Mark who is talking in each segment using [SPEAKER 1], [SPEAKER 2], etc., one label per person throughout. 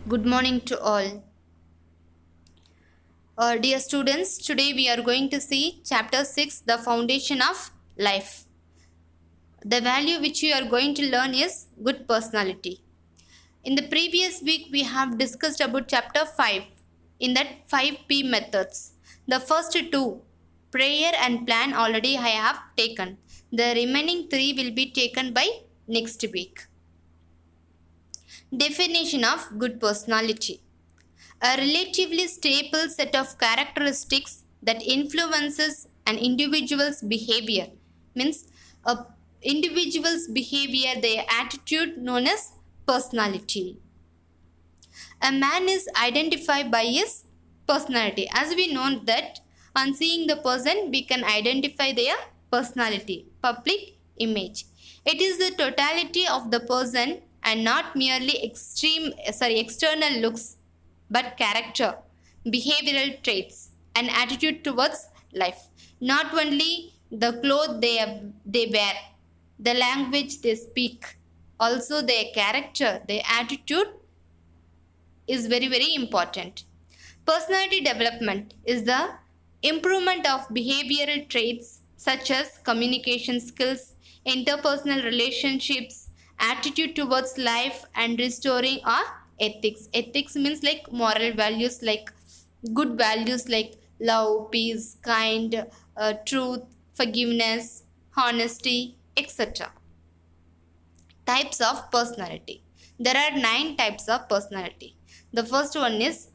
[SPEAKER 1] Good morning to all. Dear students, today we are going to see chapter 6, the foundation of life. The value which you are going to learn is good personality. In the previous week, we have discussed about chapter 5, in that 5P methods. The first two, prayer and plan, already I have taken. The remaining three will be taken by next week. Definition of good personality. A relatively stable set of characteristics that influences an individual's behavior means a individual's behavior, their attitude known as personality. A man is identified by his personality. As we know that on seeing the person we can identify their personality, public image. It is the totality of the person and not merely external looks but character, behavioral traits and attitude towards life. Not only the clothes they wear, the language they speak, also their character, their attitude is very important. Personality development is the improvement of behavioral traits such as communication skills, interpersonal relationships, attitude towards life, and restoring our ethics. Ethics means like moral values, like good values like love, peace, kind, truth, forgiveness, honesty, etc. Types of personality. There are 9 types of personality. The first one is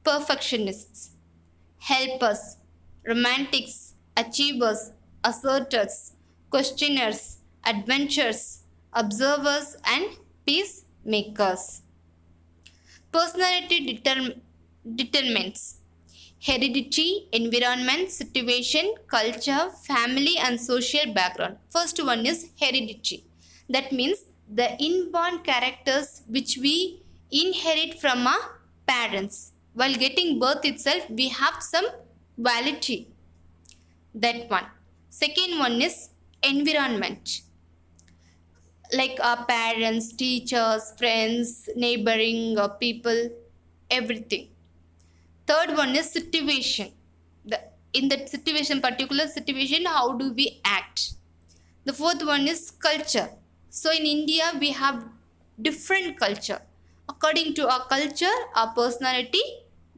[SPEAKER 1] perfectionists, helpers, romantics, achievers, asserters, questioners, adventurers, observers, and peacemakers. Personality determines heredity, environment, situation, culture, family, and social background. First one is heredity. That means the inborn characters which we inherit from our parents. While getting birth itself, we have some quality. That one. Second one is environment. Like our parents, teachers, friends, neighboring people, everything. Third one is situation. In that situation, particular situation, how do we act? The fourth one is culture. So in India, we have different culture. According to our culture, our personality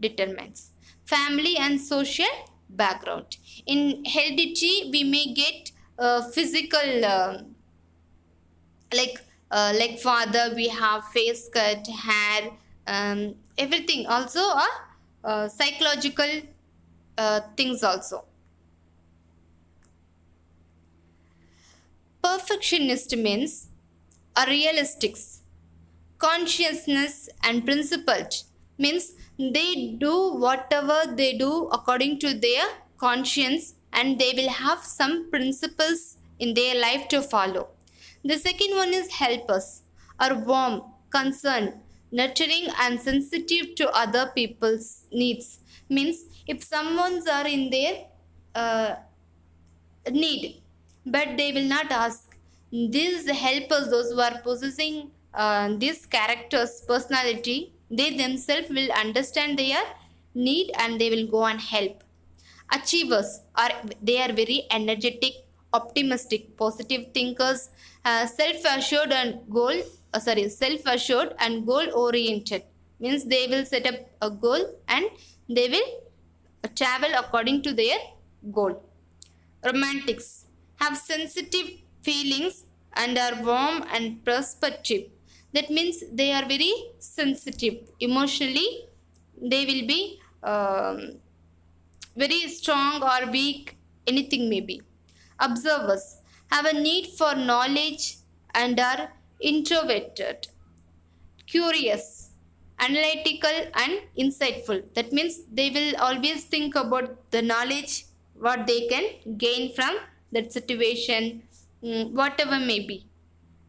[SPEAKER 1] determines. Family and social background. In heredity, we may get physical, like father, we have face cut, hair, everything. Also, psychological things also. Perfectionist means a realistics, consciousness and principled means they do whatever they do according to their conscience and they will have some principles in their life to follow. The second one is helpers, are warm, concerned, nurturing and sensitive to other people's needs. Means if someone's are in their uh, need, but they will not ask. These helpers, those who are possessing these characters, personality, they themselves will understand their need and they will go and help. Achievers are they are very energetic, optimistic, positive thinkers, self-assured and self-assured and goal-oriented. Means they will set up a goal and they will travel according to their goal. Romantics have sensitive feelings and are warm and perspective. That means they are very sensitive emotionally. They will be very strong or weak, anything may be. Observers have a need for knowledge and are introverted, curious, analytical, and insightful. That means they will always think about the knowledge, what they can gain from that situation, whatever may be.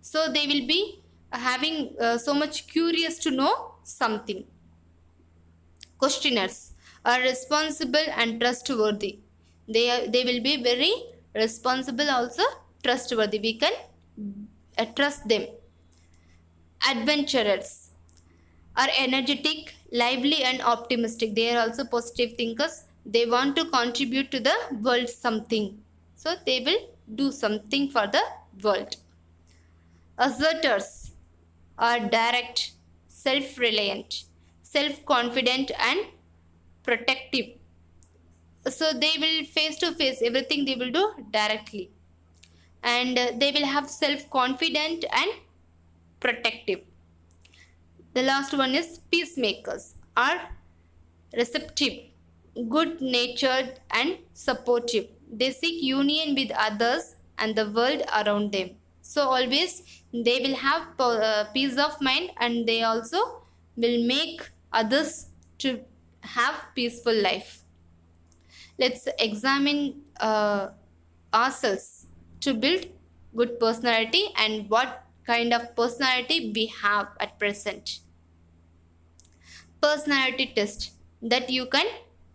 [SPEAKER 1] So they will be having so much curious to know something. Questioners are responsible and trustworthy. They will be very responsible, also trustworthy. We can trust them. Adventurers are energetic, lively, and optimistic. They are also positive thinkers. They want to contribute to the world something. So they will do something for the world. Asserters are direct, self reliant, self confident, and protective. So they will face to face everything they will do directly. And they will have self confident and protective. The last one is peacemakers are receptive, good natured, and supportive. They seek union with others and the world around them. So, always they will have peace of mind, and they also will make others to have peaceful life. Let's examine ourselves to build good personality and what kind of personality we have at present. Personality test that you can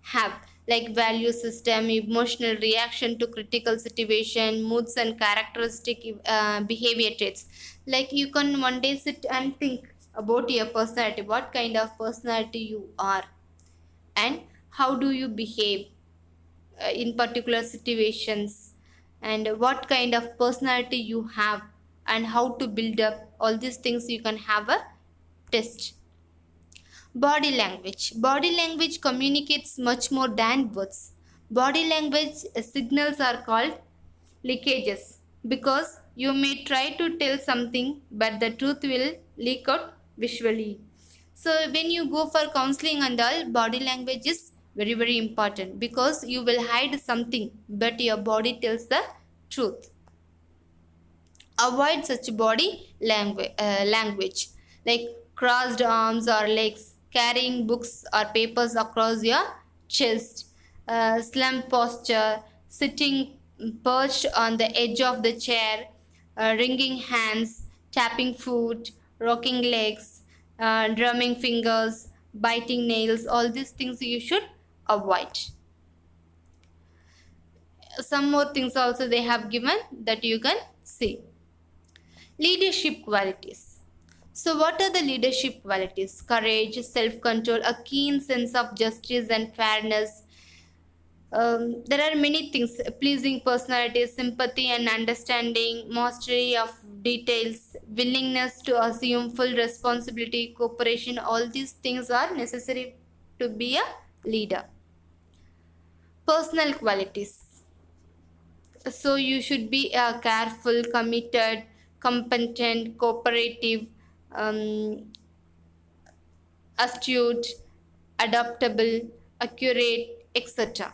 [SPEAKER 1] have, like value system, emotional reaction to critical situation, moods, and characteristic behavior traits. Like you can one day sit and think about your personality, what kind of personality you are, and how do you behave in particular situations, and what kind of personality you have, and how to build up all these things. You can have a test. Body language. Body language communicates much more than words. Body language signals are called leakages, because you may try to tell something but the truth will leak out visually. So when you go for counseling and all, body language is very important, because you will hide something but your body tells the truth. Avoid such body language like crossed arms or legs, carrying books or papers across your chest, slump posture, sitting perched on the edge of the chair, wringing hands, tapping foot, rocking legs, drumming fingers, biting nails. All these things you should avoid. Some more things also they have given that you can see. Leadership qualities. So, what are the leadership qualities? Courage, self control, a keen sense of justice and fairness. There are many things: pleasing personality, sympathy and understanding, mastery of details, willingness to assume full responsibility, cooperation. All these things are necessary to be a leader. Personal qualities. So you should be careful, committed, competent, cooperative, um, astute, adaptable, accurate, etc.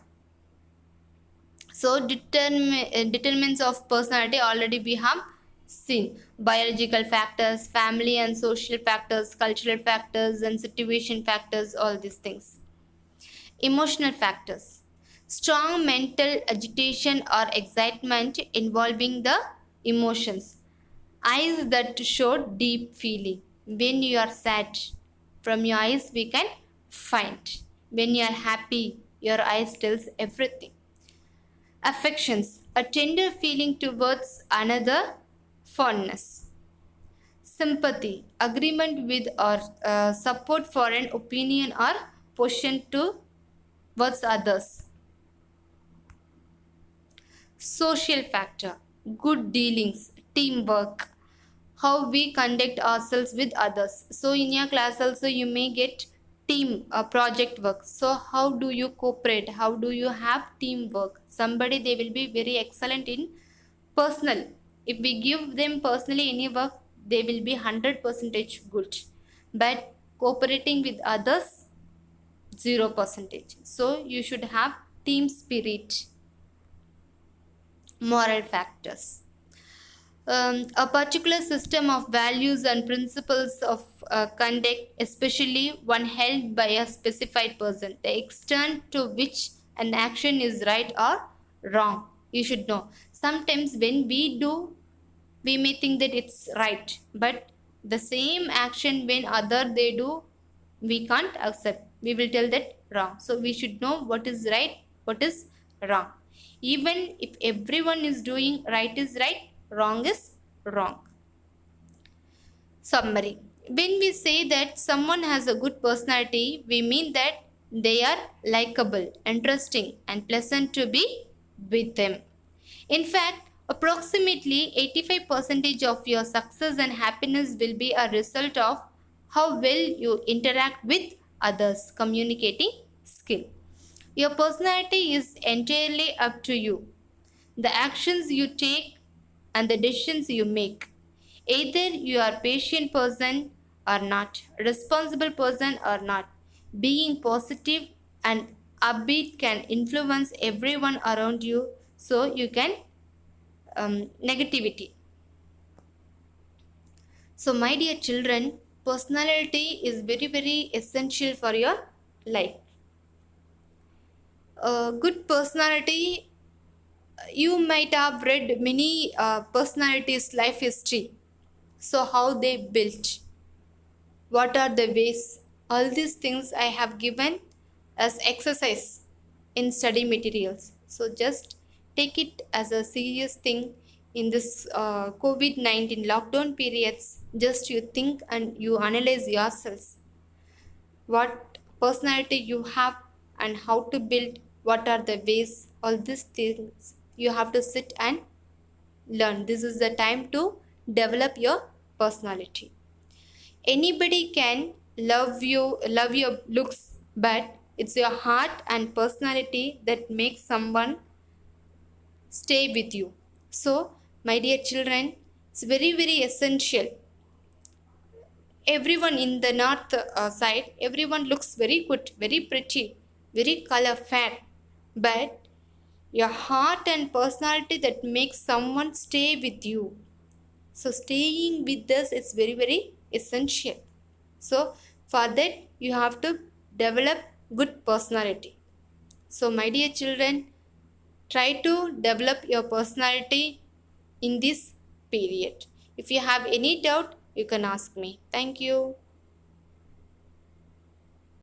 [SPEAKER 1] So determinants of personality already we have seen: biological factors, family and social factors, cultural factors, and situation factors. All these things. Emotional factors: strong mental agitation or excitement involving the emotions. Eyes that show deep feeling. When you are sad, from your eyes we can find. When you are happy, your eyes tells everything. Affections: a tender feeling towards another, fondness. Sympathy: agreement with or support for an opinion or position towards others. Social factor: good dealings, teamwork, how we conduct ourselves with others. So in your class also you may get team project work. So how do you cooperate? How do you have teamwork? Somebody they will be very excellent in personal. If we give them personally any work, they will be 100% good. But cooperating with others, 0%. So you should have team spirit. Moral factors: a particular system of values and principles of conduct, especially one held by a specified person, the extent to which an action is right or wrong. You should know. Sometimes when we do, we may think that it's right, but the same action when other they do, we can't accept. We will tell that wrong. So we should know what is right, what is wrong. Even if everyone is doing right is right, wrong is wrong. Summary: when we say that someone has a good personality, we mean that they are likable, interesting, and pleasant to be with them. In fact, approximately 85% of your success and happiness will be a result of how well you interact with others, communicating skill. Your personality is entirely up to you, the actions you take and the decisions you make. Either you are patient person or not, responsible person or not. Being positive and upbeat can influence everyone around you, so you can negativity. So my dear children, personality is very very essential for your life. Good personality, you might have read many personalities life history. So how they built, what are the ways, all these things I have given as exercise in study materials. So just take it as a serious thing in this COVID-19 lockdown periods. Just you think and you analyze yourselves what personality you have and how to build, what are the ways, all these things you have to sit and learn. This is the time to develop your personality. Anybody can love your looks, but it's your heart and personality that makes someone stay with you. So my dear children, it's very very essential. Everyone in the north side, everyone looks very good, very pretty, very color fair, but your heart and personality that makes someone stay with you. So staying with us is very very essential. So for that you have to develop good personality. So my dear children, try to develop your personality in this period. If you have any doubt, you can ask me. Thank you.